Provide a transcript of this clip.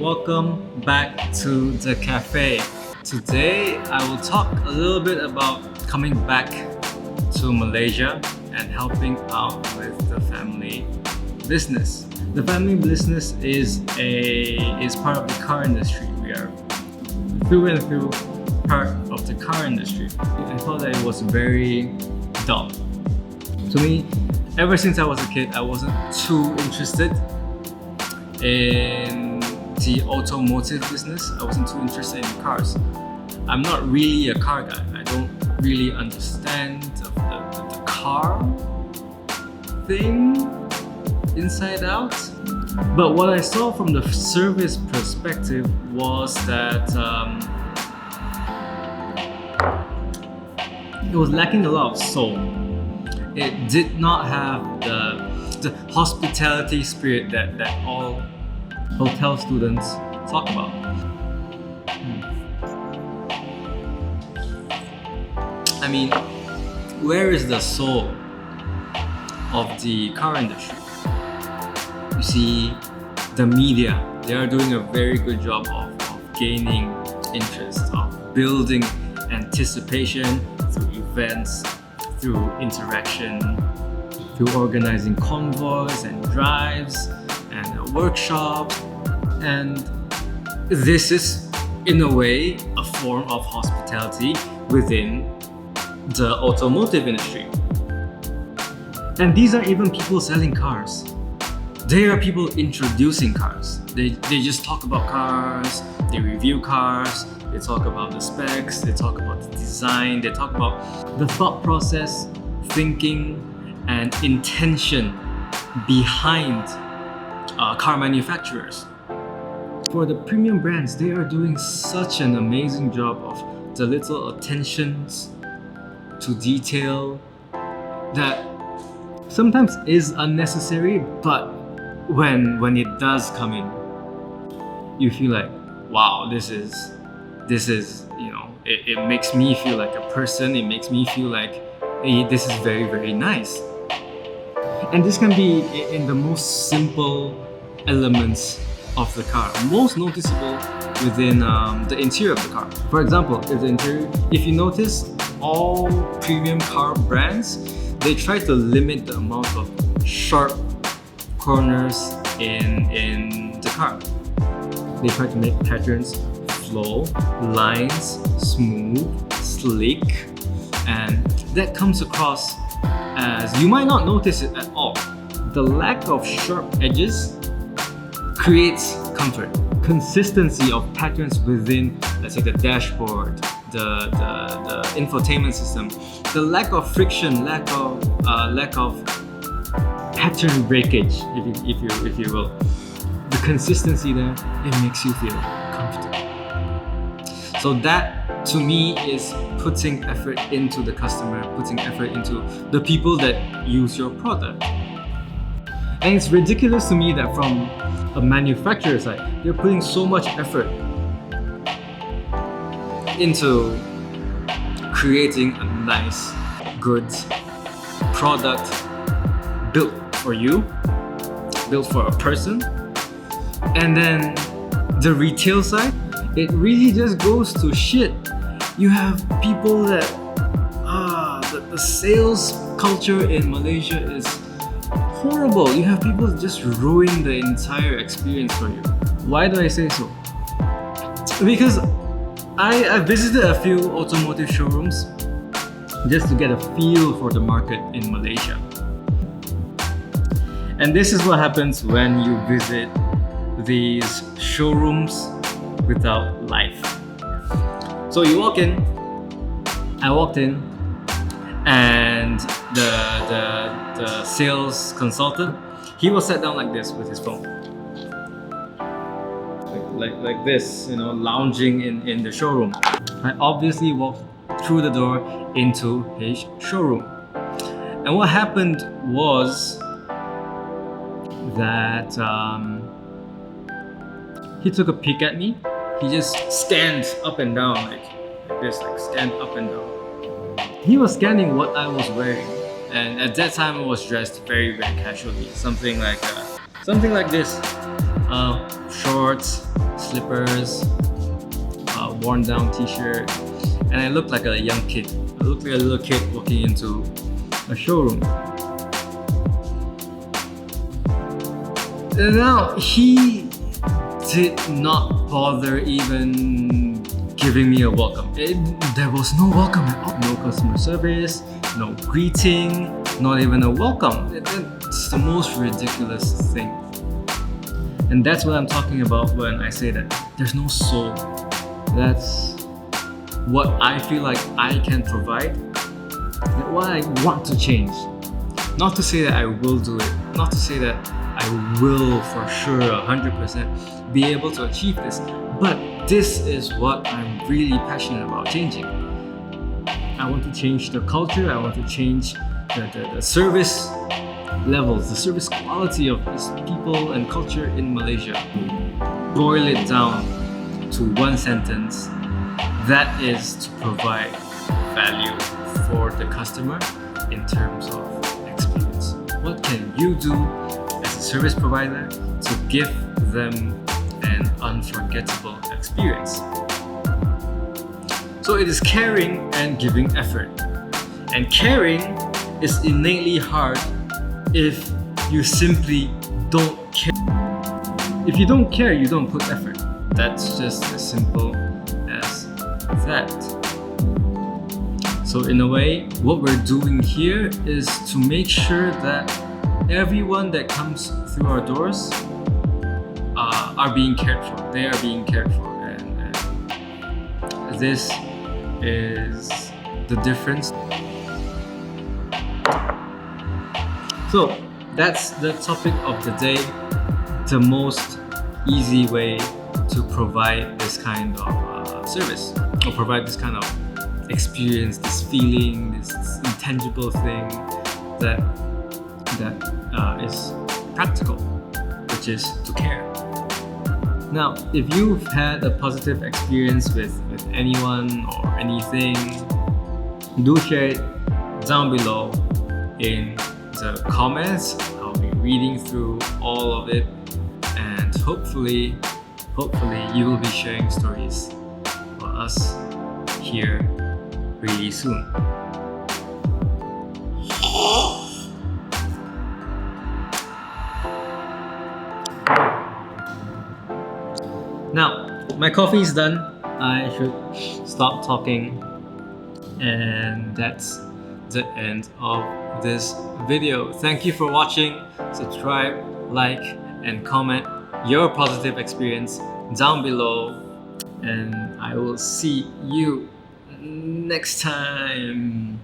welcome back to the cafe. Today I will talk a little bit about coming back to Malaysia and helping out with the family business. The family business is part of the car industry. We are through and through part of the car industry. I thought that it was very dull. To me, ever since I was a kid, I wasn't too interested in the automotive business. I wasn't too interested in cars. I'm not really a car guy. I don't really understand the car thing inside out. But what I saw from the service perspective was that it was lacking a lot of soul. It did not have the hospitality spirit that all hotel students talk about. I mean, where is the soul of the car industry? You see, the media, they are doing a very good job of gaining interest, of building anticipation through events, through interaction, through organizing convoys and drives and workshops. And this is, in a way, a form of hospitality within the automotive industry. And these are even people selling cars. They are people introducing cars. They just talk about cars, they review cars, they talk about the specs, they talk about the design, they talk about the thought process, thinking, and intention behind car manufacturers. For the premium brands, they are doing such an amazing job of the little attentions to detail that sometimes is unnecessary, but when it does come in, you feel like, wow, this is it makes me feel like a person. It makes me feel like, hey, this is very, very nice. And this can be in the most simple elements of the car, most noticeable within the interior of the car. For example, if you notice, all premium car brands, they try to limit the amount of sharp corners in the car. They try to make patterns flow, lines smooth, sleek, and that comes across as, you might not notice it at all, the lack of sharp edges creates comfort. Consistency of patterns within, let's say, the dashboard, the infotainment system, the lack of friction, lack of pattern breakage, if you will. The consistency there, it makes you feel comfortable. So that, to me, is putting effort into the customer, putting effort into the people that use your product. And it's ridiculous to me that from a manufacturer side, they're putting so much effort into creating a nice, good product built for you, built for a person. And then the retail side, it really just goes to shit. You have people that the sales culture in Malaysia is horrible. You have people just ruin the entire experience for you. Why do I say so? Because I visited a few automotive showrooms just to get a feel for the market in Malaysia. And this is what happens when you visit these showrooms without life. So you walk in, I walked in, and the sales consultant, he was sat down like this with his phone. Like this, lounging in the showroom. I obviously walked through the door into his showroom. And what happened was that he took a peek at me. He just scanned up and down like this, scanned up and down. He was scanning what I was wearing, and at that time I was dressed very, very casually. Something like this, shorts, slippers, worn down t-shirt, and I looked like a young kid. I looked like a little kid walking into a showroom. And now he did not bother even giving me a welcome. There was no welcome at all. No customer service, no greeting, not even a welcome. It's the most ridiculous thing. And that's what I'm talking about when I say that there's no soul. That's what I feel like I can provide, and what I want to change. Not to say that I will do it, not to say that I will for sure 100% be able to achieve this, but this is what I'm really passionate about changing. I want to change the culture, I want to change the service levels, the service quality of these people and culture in Malaysia. Boil it down to one sentence, that is to provide value for the customer in terms of experience. What can you do as a service provider to give them an unforgettable experience? So it is caring and giving effort. And caring is innately hard if you simply don't care. If you don't care, you don't put effort. That's just as simple as that. So in a way, what we're doing here is to make sure that everyone that comes through our doors are being cared for. They are being cared for, and this is the difference. So that's the topic of the day. The most easy way to provide this kind of service, or provide this kind of experience, this feeling, this intangible thing that is practical, which is to care. Now, if you've had a positive experience with anyone or anything, do share it down below in the comments. I'll be reading through all of it, and hopefully you will be sharing stories for us here really soon. Now, my coffee is done. I should stop talking, and that's the end of this video. Thank you for watching. Subscribe, like, and comment your positive experience down below, and I will see you next time.